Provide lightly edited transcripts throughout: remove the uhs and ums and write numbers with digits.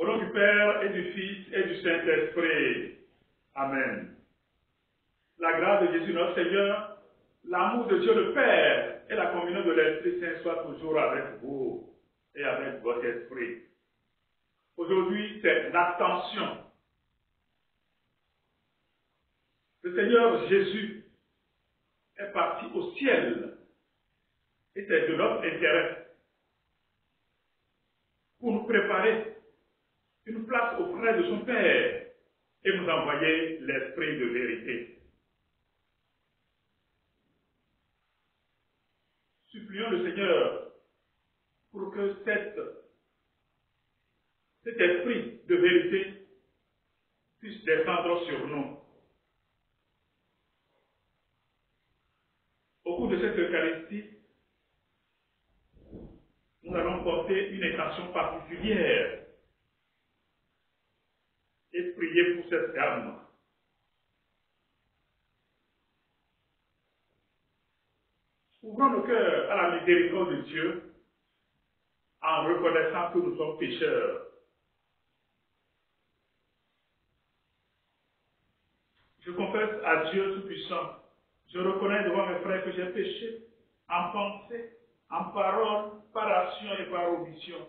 Au nom du Père et du Fils et du Saint-Esprit. Amen. La grâce de Jésus notre Seigneur, l'amour de Dieu le Père et la communion de l'Esprit Saint soient toujours avec vous et avec votre esprit. Aujourd'hui, c'est l'ascension. Le Seigneur Jésus est parti au ciel et c'est de notre intérêt pour nous préparer une place auprès de son Père et nous envoyer l'Esprit de vérité. Supplions le Seigneur pour que cet esprit de vérité puisse descendre sur nous. Au cours de cette Eucharistie, nous allons porter une intention particulière et prier pour cette âme. Ouvrons nos cœurs à la miséricorde de Dieu en reconnaissant que nous sommes pécheurs. Je confesse à Dieu Tout-Puissant, je reconnais devant mes frères que j'ai péché en pensée, en parole, par action et par omission.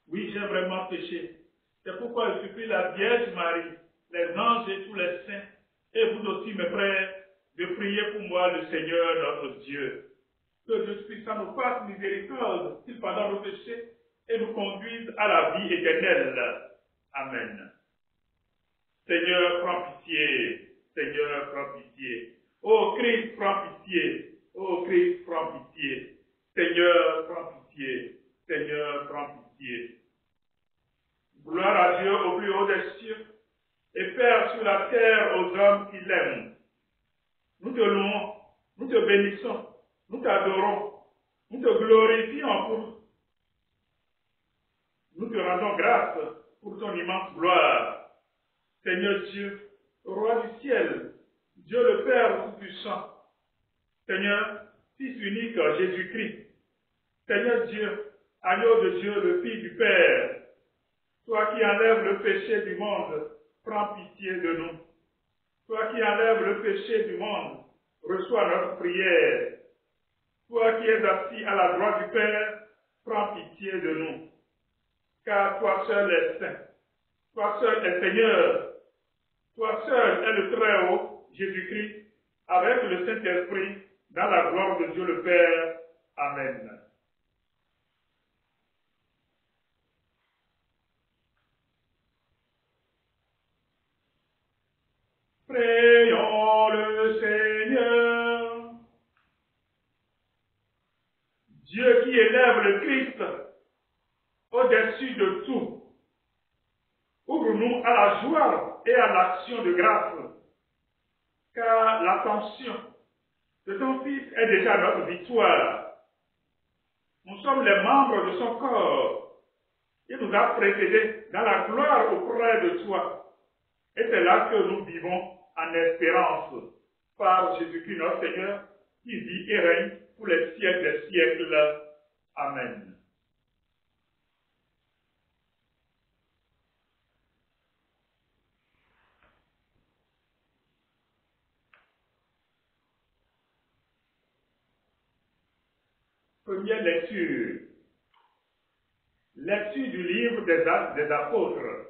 Oui, j'ai vraiment péché. C'est pourquoi je supplie la Vierge Marie, les anges et tous les saints, et vous aussi mes frères, de prier pour moi le Seigneur notre Dieu. Que Dieu Tout-Puissant nous fasse miséricorde, qu'il pardonne nos péchés et nous conduise à la vie éternelle. Amen. Seigneur, prends pitié. Seigneur, prends pitié. Ô Christ, prends pitié. Ô Christ, prends pitié. Seigneur, prends pitié. Seigneur, prends pitié. Gloire à Dieu au plus haut des cieux et Père sur la terre aux hommes qui l'aiment. Nous te louons, nous te bénissons, nous t'adorons, nous te glorifions nous te rendons grâce pour ton immense gloire. Seigneur Dieu, Roi du ciel, Dieu le Père Tout-Puissant, Seigneur, Fils unique Jésus-Christ, Seigneur Dieu, agneau de Dieu, le Fils du Père, toi qui enlèves le péché du monde, prends pitié de nous. Toi qui enlèves le péché du monde, reçois notre prière. Toi qui es assis à la droite du Père, prends pitié de nous. Car toi seul es saint, toi seul es Seigneur, toi seul est le Très-Haut, Jésus-Christ, avec le Saint-Esprit, dans la gloire de Dieu le Père. Amen. Prions le Seigneur. Dieu qui élève le Christ au-dessus de tout, ouvre-nous à la joie et à l'action de grâce, car l'ascension de ton Fils est déjà notre victoire. Nous sommes les membres de son corps. Il nous a précédés dans la gloire auprès de toi. Et c'est là que nous vivons en espérance par Jésus-Christ notre Seigneur, qui vit et règne pour les siècles des siècles. Amen. Première lecture. Lecture du livre des Actes des Apôtres.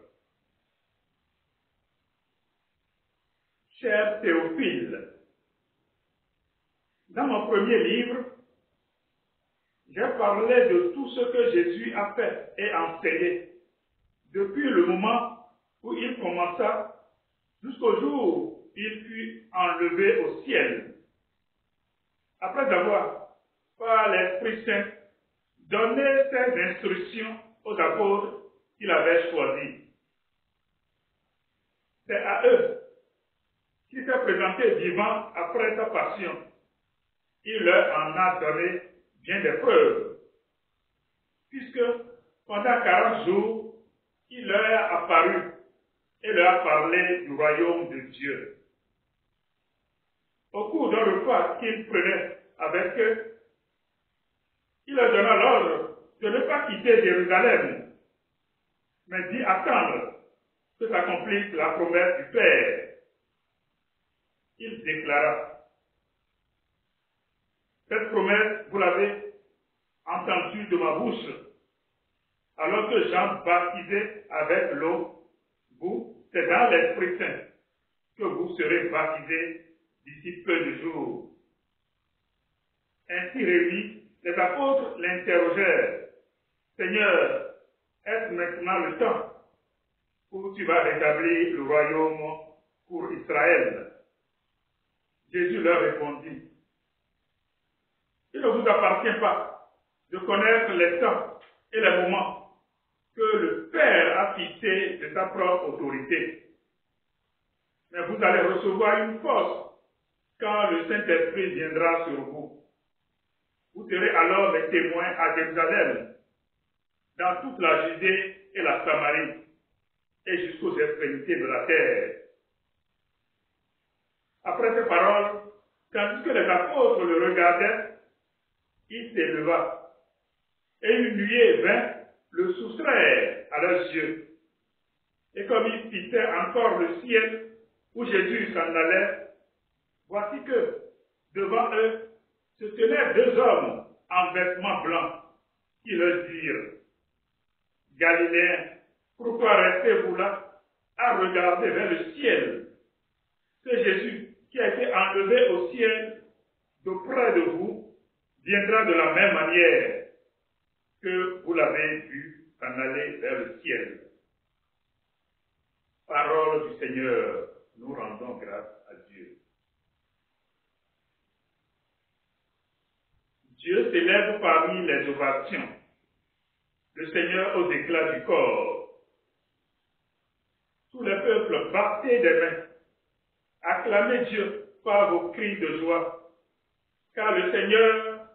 Cher Théophile, dans mon premier livre, j'ai parlé de tout ce que Jésus a fait et enseigné depuis le moment où il commença jusqu'au jour où il fut enlevé au ciel. Après avoir, par l'Esprit Saint, donné ses instructions aux apôtres qu'il avait choisis. C'est à eux qu'il s'est présenté vivant après sa passion. Il leur en a donné bien des preuves, puisque pendant 40 jours, il leur a apparu et leur a parlé du royaume de Dieu. Au cours d'un repas qu'il prenait avec eux, il leur donna l'ordre de ne pas quitter Jérusalem, mais dit attendre que s'accomplisse la promesse du Père. Il déclara, cette promesse, vous l'avez entendue de ma bouche, alors que Jean baptisait avec l'eau, vous, c'est dans l'Esprit Saint que vous serez baptisés d'ici peu de jours. Ainsi réunis, les apôtres l'interrogèrent, Seigneur, est-ce maintenant le temps où tu vas rétablir le royaume pour Israël? Jésus leur répondit, il ne vous appartient pas de connaître les temps et les moments que le Père a fixés de sa propre autorité. Mais vous allez recevoir une force quand le Saint-Esprit viendra sur vous. Vous serez alors mes témoins à Jérusalem, dans toute la Judée et la Samarie, et jusqu'aux extrémités de la terre. Après ces paroles, tandis que les apôtres le regardaient, il s'éleva, et une nuée vint le soustraire à leurs yeux. Et comme ils fixaient encore le ciel où Jésus s'en allait, voici que, devant eux, se tenaient deux hommes en vêtements blancs, qui leur dirent, Galiléens, pourquoi restez-vous là à regarder vers le ciel? C'est Jésus qui a été enlevé au ciel d'auprès de vous, viendra de la même manière que vous l'avez vu s'en aller vers le ciel. Parole du Seigneur, nous rendons grâce à Dieu. Dieu s'élève parmi les ovations, le Seigneur aux éclats du corps. Tout le peuple, battez des mains, acclamez Dieu par vos cris de joie, car le Seigneur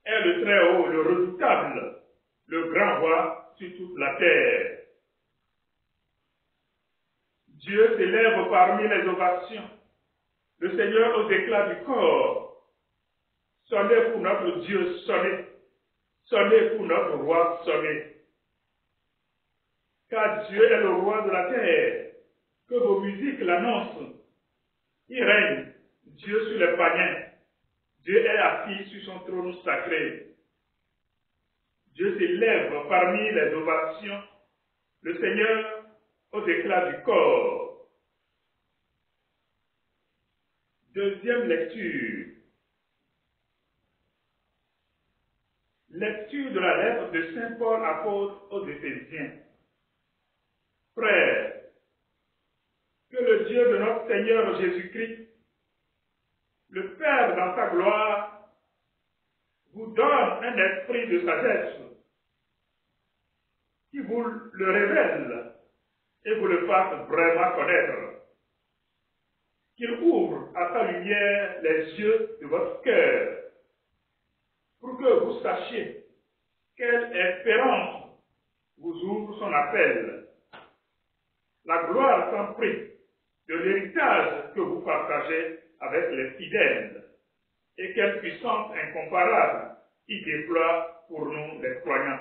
est le Très-Haut, le redoutable, le grand roi sur toute la terre. Dieu s'élève parmi les ovations, le Seigneur aux éclats du corps. Sonnez pour notre Dieu, sonnez. Sonnez pour notre roi, sonnez. Car Dieu est le roi de la terre, que vos musiques l'annoncent. Il règne, Dieu sur les païens. Dieu est assis sur son trône sacré. Dieu s'élève parmi les ovations, le Seigneur aux éclats du corps. Deuxième lecture. Lecture de la lettre de Saint Paul apôtre aux Éphésiens. Frères, que le Dieu de notre Seigneur Jésus-Christ, le Père dans sa gloire, vous donne un esprit de sagesse qui vous le révèle et vous le fasse vraiment connaître. Qu'il ouvre à sa lumière les yeux de votre cœur pour que vous sachiez quelle espérance vous ouvre son appel, la gloire sans prix de l'héritage que vous partagez avec les fidèles, et quelle puissance incomparable il déploie pour nous les croyants.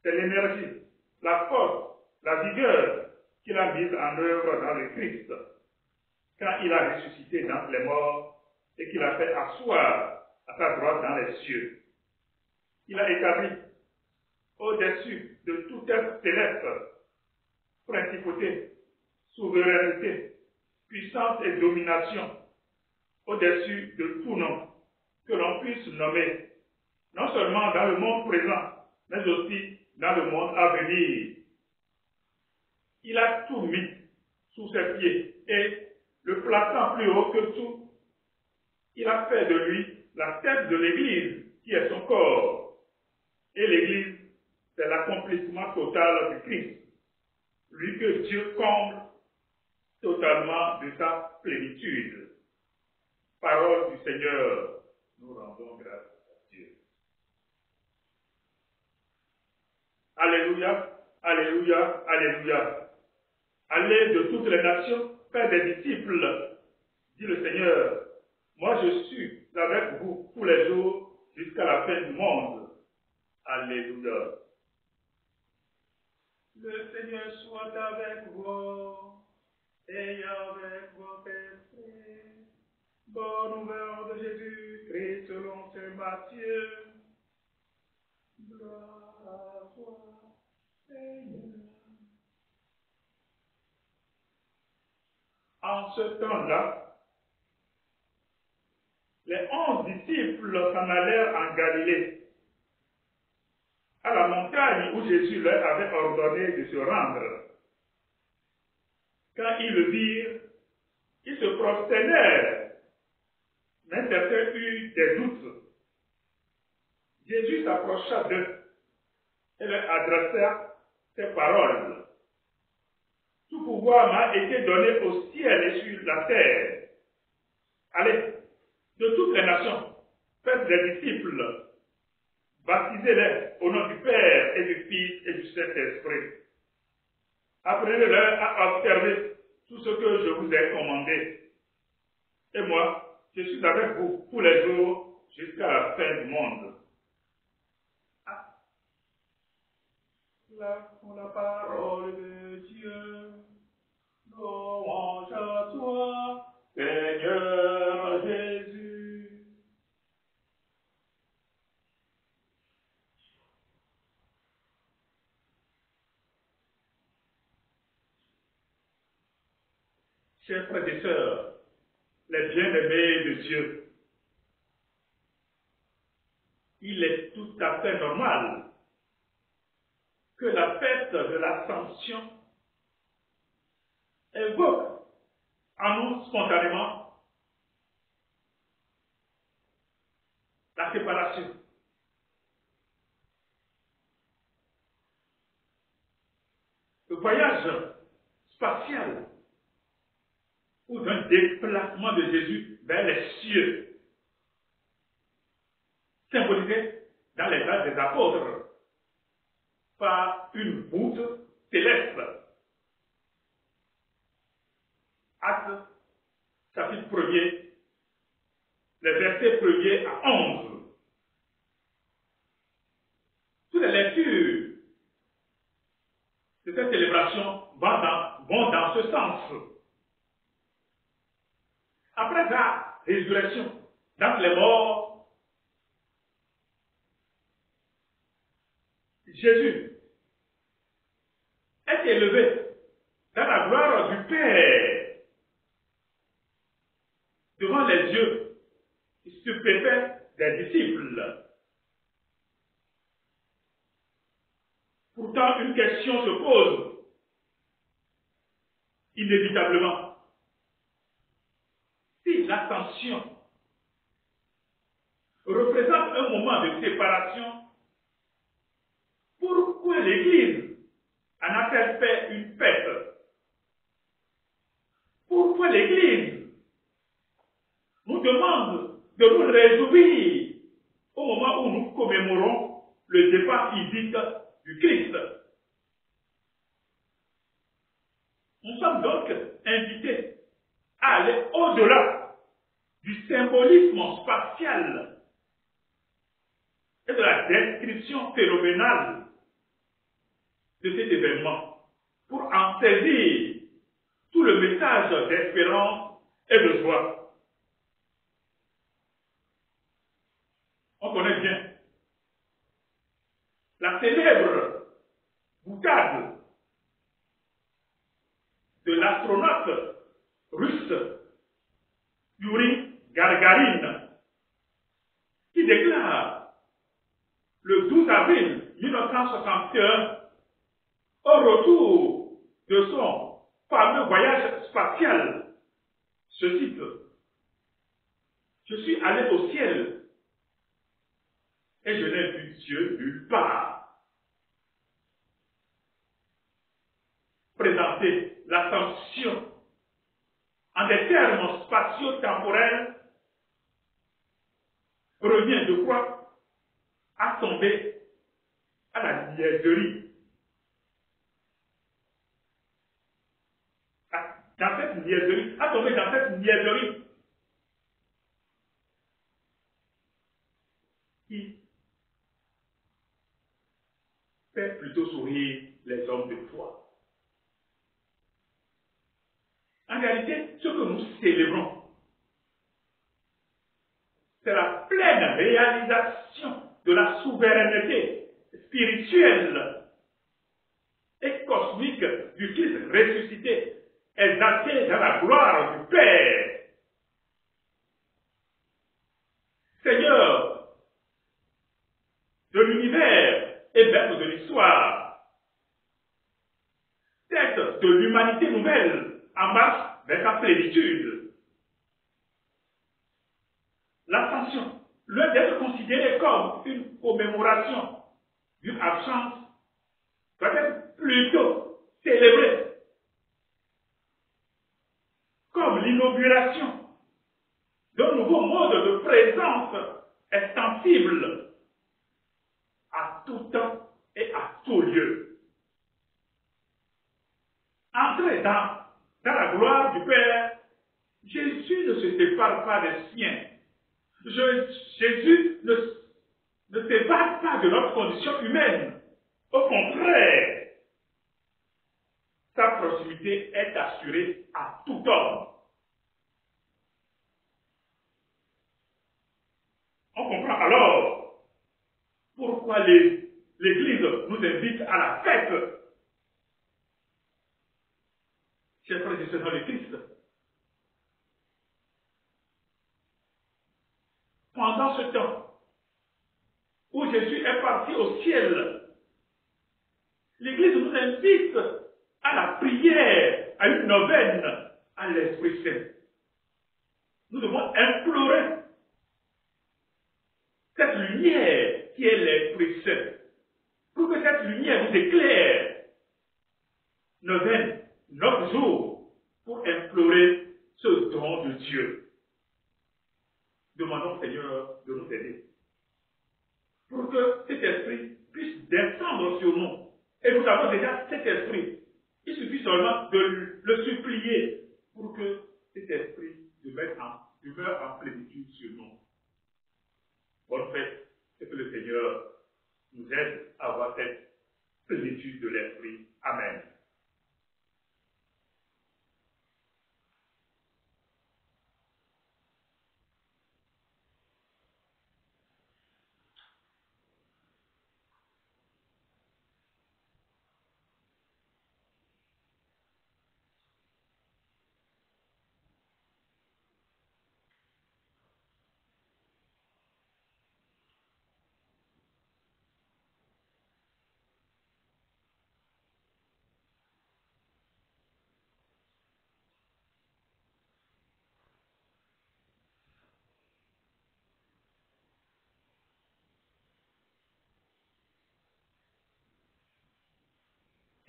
C'est l'énergie, la force, la vigueur qu'il a mise en œuvre dans le Christ, quand il a ressuscité d'entre les morts et qu'il a fait asseoir à sa droite dans les cieux. Il a établi au-dessus de tout être céleste, principauté, souveraineté, puissance et domination, au-dessus de tout nom que l'on puisse nommer, non seulement dans le monde présent, mais aussi dans le monde à venir. Il a tout mis sous ses pieds et, le plaçant plus haut que tout, il a fait de lui la tête de l'Église, qui est son corps. Et l'Église, c'est l'accomplissement total du Christ, lui que Dieu comble totalement de sa plénitude. Parole du Seigneur, nous rendons grâce à Dieu. Alléluia, alléluia, alléluia. Allez de toutes les nations, faire des disciples, dit le Seigneur. Moi je suis avec vous tous les jours jusqu'à la fin du monde. Alléluia. Le Seigneur soit avec vous et avec votre esprit. Bonne nouvelle de Jésus-Christ selon saint Matthieu. Gloire à toi, Seigneur. En ce temps-là, les 11 disciples s'en allèrent en Galilée, à la montagne où Jésus leur avait ordonné de se rendre. Quand ils le virent, ils se prosternèrent, mais certains eurent des doutes. Jésus s'approcha d'eux et leur adressa ces paroles. Tout pouvoir m'a été donné au ciel et sur la terre. Allez, de toutes les nations, faites des disciples, baptisez-les au nom du Père et du Fils et du Saint-Esprit. Apprenez-leur à observer tout ce que je vous ai commandé. Et moi, je suis avec vous tous les jours jusqu'à la fin du monde. Là, pour la parole de Dieu, louange à toi, Seigneur Jésus. Chers frères et sœurs, les bien-aimés de Dieu, il est tout à fait normal que la fête de l'Ascension évoque en nous spontanément la séparation. Le voyage spatial ou d'un déplacement de Jésus vers les cieux, symbolisé dans les actes des apôtres par une voûte céleste. Actes, chapitre 1er, les versets 1er à 11. Toutes les lectures de cette célébration vont dans ce sens. Après la résurrection d'entre les morts, Jésus est élevé dans la gloire du Père devant les yeux stupéfaits des disciples. Pourtant, une question se pose inévitablement. Si l'ascension représente un moment de séparation, pourquoi l'Église en a-t-elle fait une fête? Pourquoi l'Église nous demande de nous réjouir au moment où nous commémorons le départ physique du Christ? Nous sommes donc invités à aller au-delà du symbolisme spatial et de la description phénoménale de cet événement pour en saisir tout le message d'espérance et de joie. On connaît bien la célèbre boutade de l'astronaute russe Yuri Gagarin, qui déclare le 12 avril 1961, au retour de son fameux voyage spatial, je cite: « Je suis allé au ciel et je n'ai vu Dieu nulle part. » Présenter l'ascension en des termes spatio-temporels revient de quoi à tomber à la niaiserie. À tomber dans cette niaiserie qui fait plutôt sourire les hommes de foi. En réalité, ce que nous célébrons, c'est la pleine réalisation de la souveraineté spirituelle et cosmique du Christ ressuscité, exalté dans la gloire du Père. Seigneur de l'univers et maître de l'histoire, tête de l'humanité nouvelle en marche vers sa plénitude. L'ascension, loin d'être considérée comme une commémoration d'une absence, doit être plutôt célébrée comme l'inauguration d'un nouveau mode de présence extensible à tout temps et à tout lieu. Entrer dans la gloire du Père, Jésus ne se sépare pas des siens. Jésus ne s'évade pas de notre condition humaine. Au contraire, sa proximité est assurée à tout homme. On comprend alors pourquoi l'Église nous invite à la fête. Chers frères et sœurs dans le Christ, pendant ce temps où Jésus est parti au ciel, l'Église nous invite à la prière, à une neuvaine à l'Esprit Saint. Nous devons implorer cette lumière qui est l'Esprit Saint, pour que cette lumière nous éclaire, neuvaine, 9 jours, pour implorer ce don de Dieu. Demandons au Seigneur de nous aider, pour que cet esprit puisse descendre sur nous. Et nous avons déjà cet esprit. Il suffit seulement de le supplier pour que cet esprit demeure en plénitude sur nous. Bonne fête, et que le Seigneur nous aide à avoir cette plénitude de l'esprit. Amen.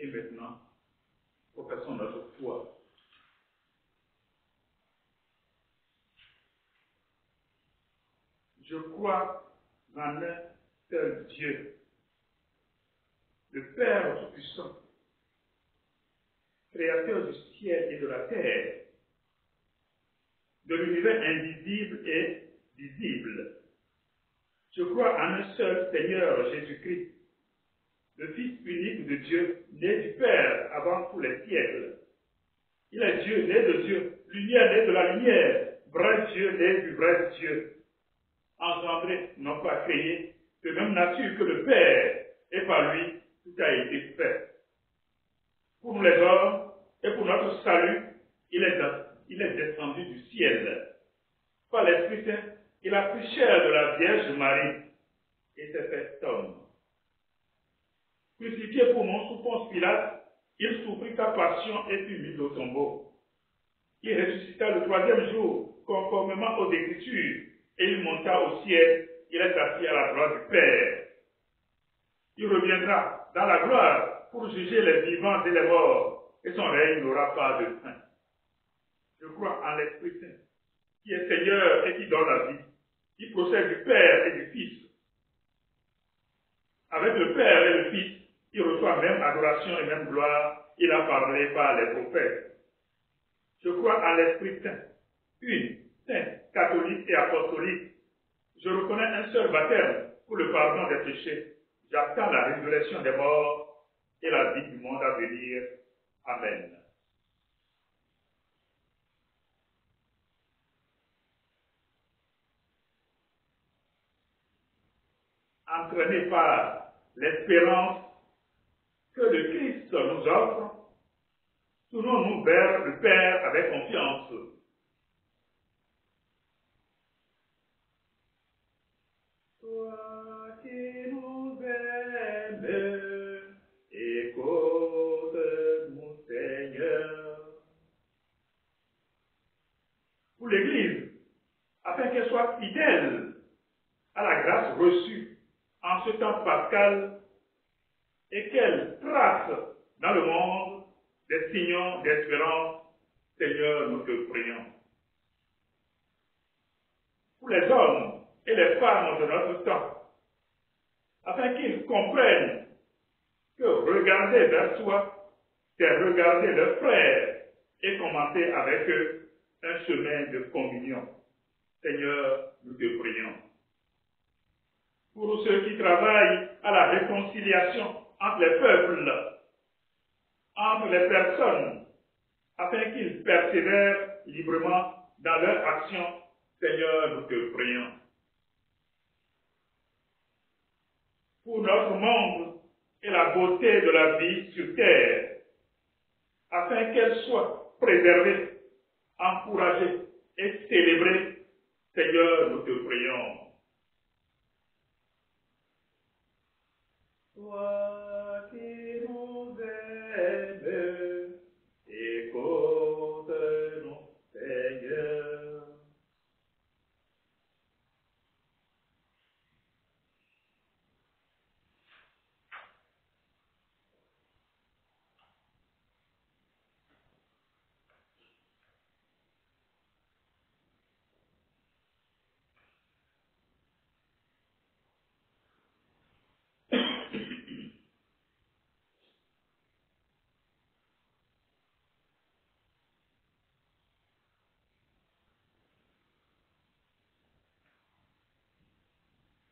Et maintenant, professons notre foi. Je crois en un seul Dieu, le Père Tout-Puissant, créateur du ciel et de la terre, de l'univers invisible et visible. Je crois en un seul Seigneur Jésus-Christ, le Fils unique de Dieu, né du Père avant tous les siècles. Il est Dieu, né de Dieu, lumière née de la lumière, vrai Dieu, né du vrai Dieu, engendré, non pas créé, de même nature que le Père, et par lui, tout a été fait. Pour nous les hommes, et pour notre salut, il est descendu du ciel. Par l'Esprit Saint, il a pris chair de la Vierge Marie, et s'est fait homme. Crucifié pour nous sous Ponce Pilate, il souffrit sa passion et fut mis au tombeau. Il ressuscita le 3e jour, conformément aux Écritures, et il monta au ciel, il est assis à la droite du Père. Il reviendra dans la gloire pour juger les vivants et les morts, et son règne n'aura pas de fin. Je crois en l'Esprit Saint, qui est Seigneur et qui donne la vie, qui procède du Père et du Fils. Avec le Père et le Fils, il reçoit même adoration et même gloire, il a parlé par les prophètes. Je crois en l'Esprit Saint, une, sainte, catholique et apostolique. Je reconnais un seul baptême pour le pardon des péchés. J'attends la résurrection des morts et la vie du monde à venir. Amen. Entraînés par l'espérance que le Christ nous offre, tournons-nous vers le Père avec confiance. Toi qui nous aimes, écoute-nous, Seigneur. Pour l'Église, afin qu'elle soit fidèle à la grâce reçue en ce temps pascal et qu'elle trace dans le monde des signaux d'espérance, Seigneur, nous te prions. Pour les hommes et les femmes de notre temps, afin qu'ils comprennent que regarder vers soi, c'est regarder leurs frères et commencer avec eux un chemin de communion. Seigneur, nous te prions. Pour ceux qui travaillent à la réconciliation entre les peuples, entre les personnes, afin qu'ils persévèrent librement dans leur action, Seigneur, nous te prions. Pour notre monde et la beauté de la vie sur terre, afin qu'elle soit préservée, encouragée et célébrée, Seigneur, nous te prions. Toi qui nous aimes, écoute-nous, Seigneur.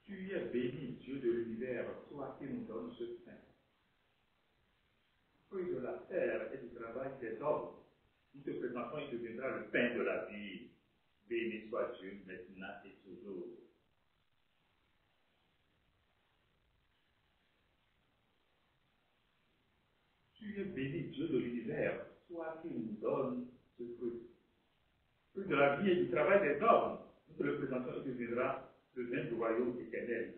Tu es béni, Dieu de l'univers, toi qui nous donnes ce pain. Fruit de la terre et du travail des hommes, nous te présentons et deviendra le pain de la vie. Béni soit Dieu maintenant et toujours. Tu es béni, Dieu de l'univers, toi qui nous donnes ce fruit. Fruit de la vie et du travail des hommes, nous te le présentons et deviendra le vin du royaume éternel.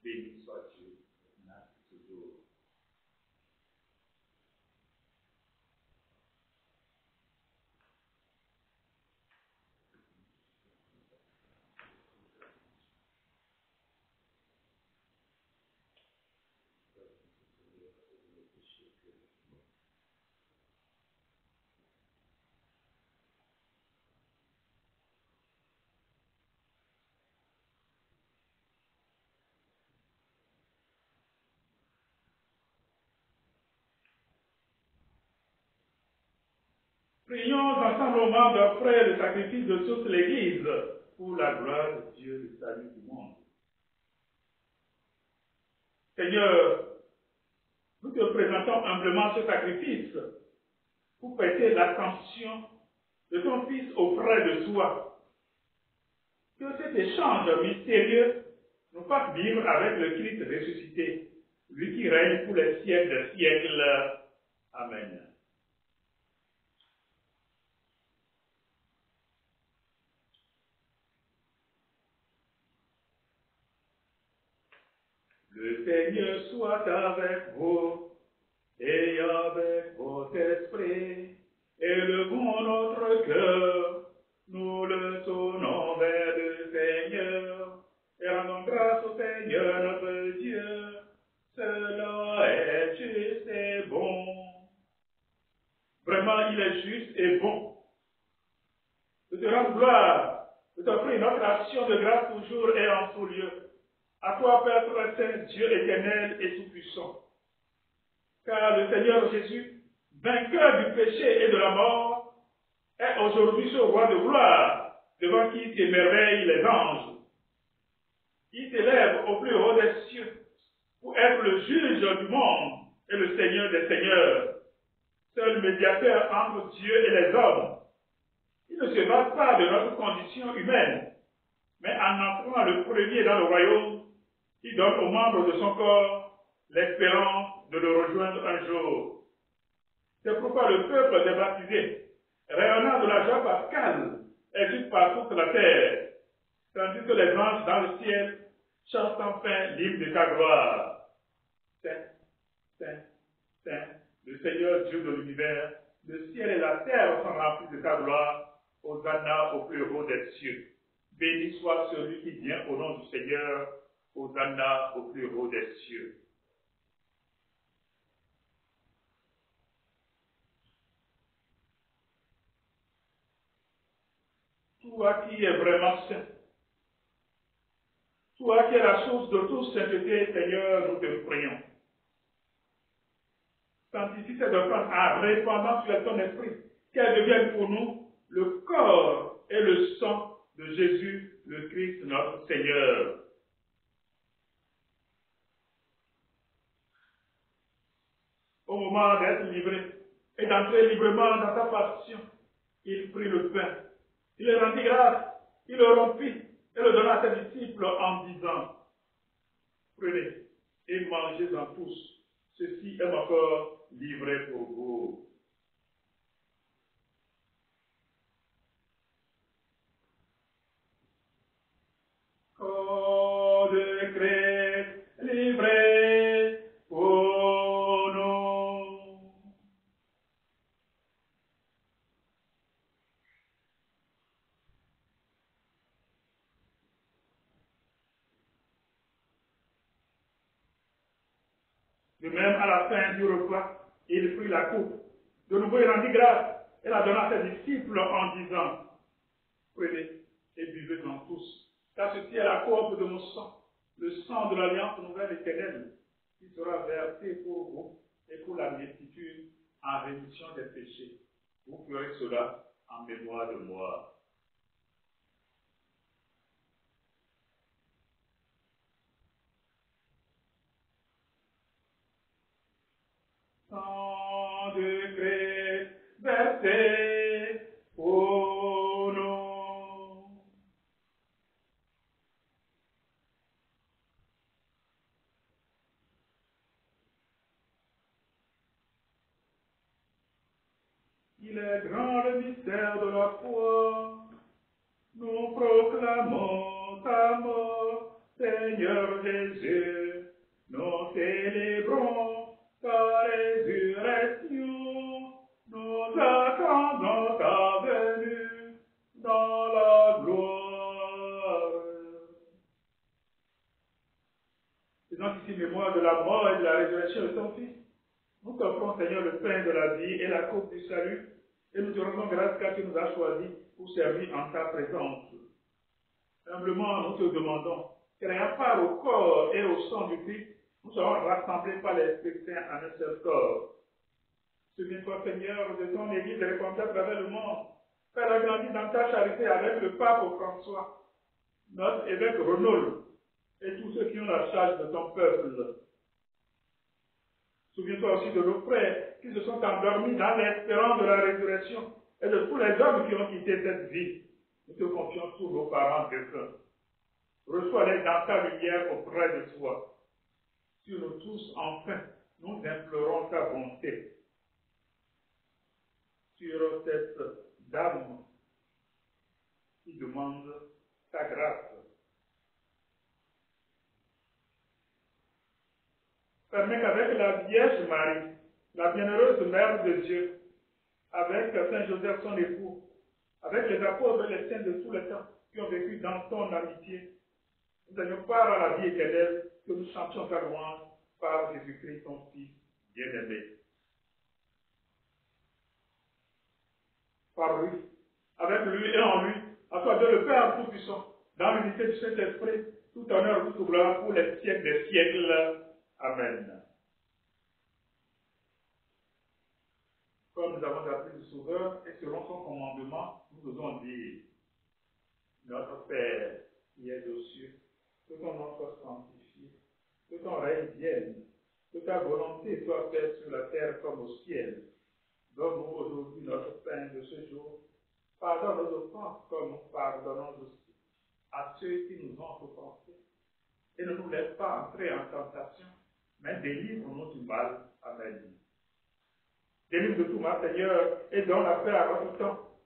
Béni soit Dieu maintenant et toujours. Prions ensemble au moment d'offrir le sacrifice de toute l'Église pour la gloire de Dieu, le salut du monde. Seigneur, nous te présentons humblement ce sacrifice pour prêter l'attention de ton Fils auprès de toi. Que cet échange mystérieux nous fasse vivre avec le Christ ressuscité, lui qui règne pour les siècles des siècles. Amen. Le Seigneur soit avec vous et avec votre esprit. Élevons notre cœur, nous le tournons vers le Seigneur et rendons grâce au Seigneur notre Dieu. Cela est juste et bon. Vraiment, il est juste et bon. De te rendre gloire, de t'offrir notre action de grâce toujours et en tout lieu. À toi, Père très saint, Dieu éternel et tout-puissant. Car le Seigneur Jésus, vainqueur du péché et de la mort, est aujourd'hui ce roi de gloire, devant qui s'émerveillent les anges. Il s'élève au plus haut des cieux pour être le juge du monde est le Seigneur des seigneurs, seul médiateur entre Dieu et les hommes. Il ne se base pas de notre condition humaine, mais en entrant le premier dans le royaume, il donne aux membres de son corps l'espérance de le rejoindre un jour. C'est pourquoi le peuple des baptisés, rayonnant de la joie pascale, exulte par toute la terre, tandis que les anges dans le ciel chantent enfin l'hymne de ta gloire. Saint, Saint, Saint, le Seigneur Dieu de l'univers, le ciel et la terre sont remplis de ta gloire, Hosanna au plus haut des cieux. Béni soit celui qui vient au nom du Seigneur, Hosanna au plus haut des cieux. Toi qui es vraiment saint, toi qui es la source de toute sainteté, Seigneur, nous te prions. Sanctifie cette offrande en répandant sur ton esprit, qu'elle devienne pour nous le corps et le sang de Jésus, le Christ, notre Seigneur. Au moment d'être livré et d'entrer librement dans sa passion, il prit le pain, il le rendit grâce, il le rompit et le donna à ses disciples en disant, prenez et mangez-en tous, ceci est mon corps livré pour vous. Corps de Christ livré pour nous. De même, à la fin du repas, il prit la coupe. De nouveau, il rendit grâce et la donna à ses disciples en disant, prenez et buvez-en tous, car ceci est la coupe de mon sang, le sang de l'alliance nouvelle éternelle, qui sera versé pour vous et pour la multitude en rémission des péchés. Vous ferez cela en mémoire de moi. Sang de Christ versé pour nous. Il est grand le mystère de la foi. Nous proclamons ta mort, Seigneur Jésus. Nous célébrons ta résurrection. Nous attendons ta venue dans la gloire. Faisons ici mémoire de la mort et de la résurrection de ton Fils. Nous t'offrons, Seigneur, le pain de la vie et la coupe du salut, et nous te rendons grâce car tu nous as choisis pour servir en ta présence. Humblement, nous te demandons qu'ayant part au corps et au sang du Christ, nous serons rassemblés par l'Esprit Saint en un seul corps. Souviens-toi, Seigneur, de ton Église répandue à travers le monde. Fais agrandir dans ta charité avec le pape François, notre évêque Renaud, et tous ceux qui ont la charge de ton peuple. Souviens-toi aussi de nos frères qui se sont endormis dans l'espérance de la résurrection et de tous les hommes qui ont quitté cette vie. Nous te confions tous nos parents défunts. Reçois-les dans ta lumière auprès de toi. Sur nous tous, enfin, nous implorons ta bonté. Sur cette dame qui demande ta grâce. Permets qu'avec la Vierge Marie, la bienheureuse Mère de Dieu, avec Saint Joseph son époux, avec les apôtres et les saints de tous les temps qui ont vécu dans ton amitié, nous ayons part à la vie éternelle, que nous chantions ta louange par Jésus-Christ, ton Fils bien-aimé. Par lui, avec lui et en lui, à toi Dieu le Père Tout-Puissant, dans l'unité du Saint-Esprit, tout honneur, toute gloire pour les siècles des siècles. Amen. Comme nous avons appris le Sauveur, et selon son commandement, nous devons dire, notre Père qui es aux cieux, que ton nom soit sanctifié, que ton règne vienne, Que ta volonté soit faite sur la terre comme au ciel. Donne-nous aujourd'hui notre pain de ce jour. Pardonne nos offenses comme nous pardonnons aussi à ceux qui nous ont offensés. Et ne nous laisse pas entrer en tentation, mais délivre-nous du mal. Amen. Délivre de tout mal, Seigneur, et donne la paix à notre temps.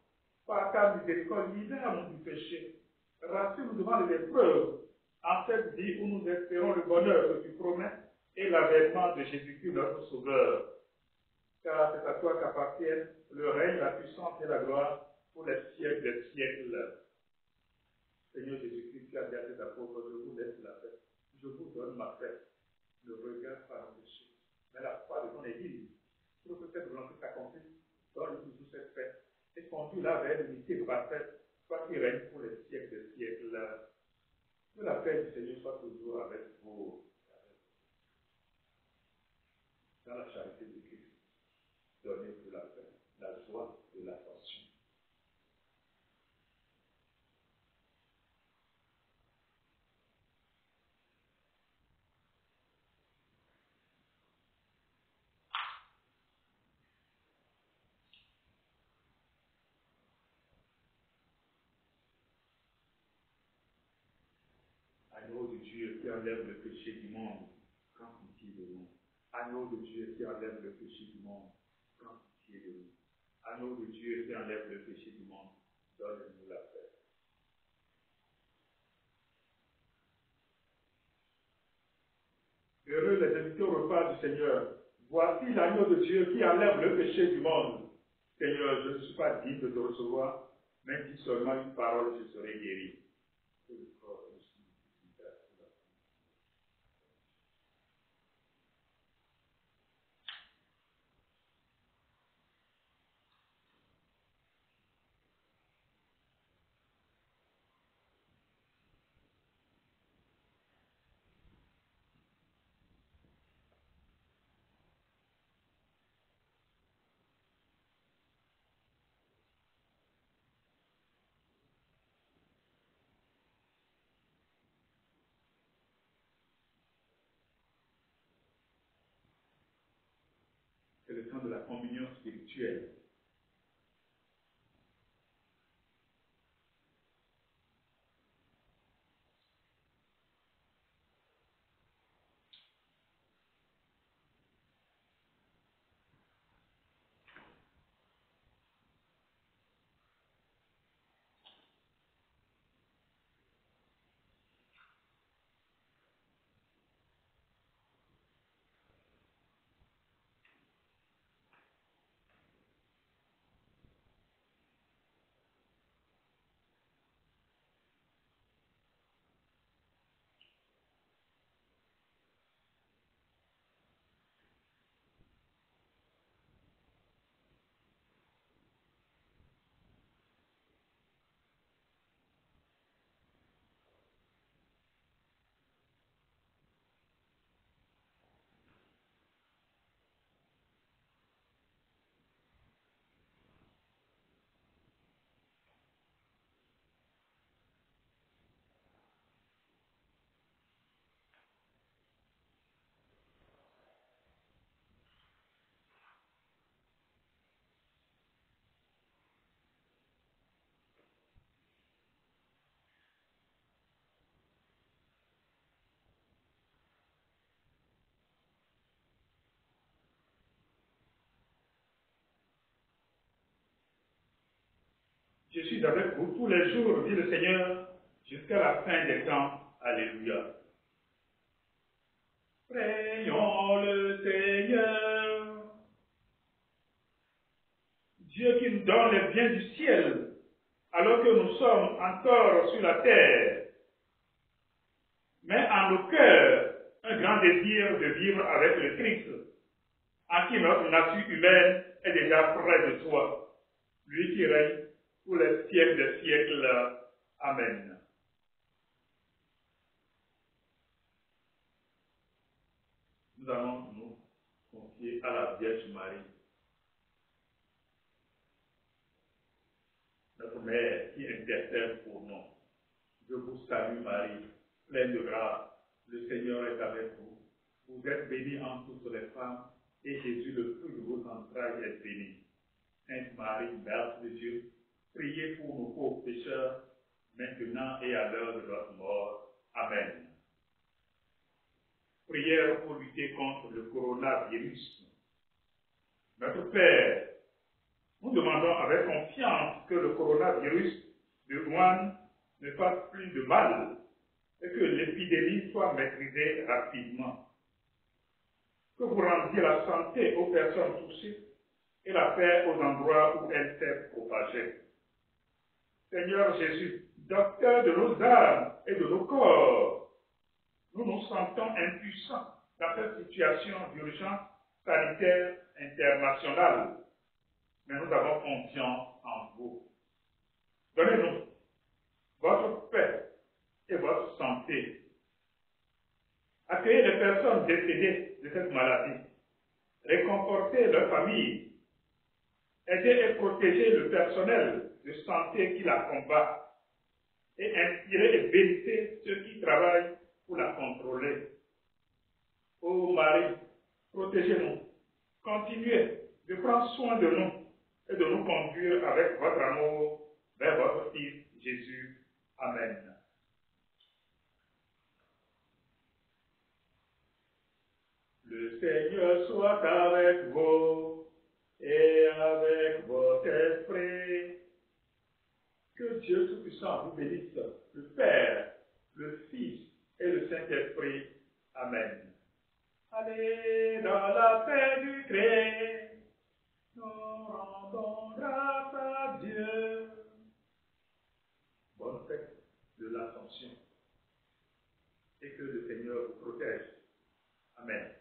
Par ta miséricorde, libère-nous du péché. Rassure-nous devant les épreuves, en cette vie où nous espérons le bonheur que tu promets et l'avènement de Jésus-Christ, notre Sauveur. Car c'est à toi qu'appartiennent le règne, la puissance et la gloire pour les siècles des siècles. Seigneur Jésus-Christ, tu as dit à tes apôtres, je vous laisse la paix. Je vous donne ma paix. Ne regarde pas nos péchés, mais la foi de ton Église. Pour que cette volonté s'accomplisse, donne-nous toujours cette paix. Et conduis-la vers l'unité parfaite, toi qui règnes pour les siècles des siècles. Que la paix du Seigneur soit toujours avec vous. Dans la charité de Christ, donnez-vous la paix, la joie et l'attention. Agneau de Dieu qui enlève le péché du monde, prends pitié de nous. Agneau de Dieu qui enlève le péché du monde, prends pitié de nous. Agneau de Dieu qui enlève le péché du monde, donne-nous la paix. Heureux les invités au repas du Seigneur. Voici l'agneau de Dieu qui enlève le péché du monde. Seigneur, je ne suis pas digne de te recevoir, mais dis seulement une parole, je serai guéri. C'est le temps de la communion spirituelle. Je suis avec vous tous les jours, dit le Seigneur, jusqu'à la fin des temps. Alléluia. Prions le Seigneur, Dieu qui nous donne les biens du ciel, alors que nous sommes encore sur la terre, mais en nos cœurs, un grand désir de vivre avec le Christ, en qui notre nature humaine est déjà près de toi, lui qui règne pour les siècles des siècles. Amen. Nous allons nous confier à la Vierge Marie, notre Mère qui intercède pour nous. Je vous salue Marie, pleine de grâce, le Seigneur est avec vous. Vous êtes bénie entre toutes les femmes, et Jésus, le fruit de vos entrailles, est béni. Sainte Marie, Mère de Dieu, priez pour nos pauvres pécheurs, maintenant et à l'heure de notre mort. Amen. Prière pour lutter contre le coronavirus. Notre Père, nous demandons avec confiance que le coronavirus de Wuhan ne fasse plus de mal et que l'épidémie soit maîtrisée rapidement. Que vous rendiez la santé aux personnes touchées et la paix aux endroits où elle s'est propagée. Seigneur Jésus, docteur de nos âmes et de nos corps, nous nous sentons impuissants dans cette situation d'urgence sanitaire internationale, mais nous avons confiance en vous. Donnez-nous votre paix et votre santé. Accueillez les personnes décédées de cette maladie. Réconfortez leurs familles. Aidez et protégez le personnel de santé qui la combat. Et inspirez et bénissez ceux qui travaillent pour la contrôler. Ô Marie, protégez-nous. Continuez de prendre soin de nous et de nous conduire avec votre amour vers votre Fils Jésus. Amen. Le Seigneur soit avec vous et avec votre esprit. Que Dieu Tout-Puissant vous bénisse, le Père, le Fils et le Saint-Esprit. Amen. Allez dans la paix du Christ, nous rendons grâce à Dieu. Bonne fête de l'Ascension et que le Seigneur vous protège. Amen.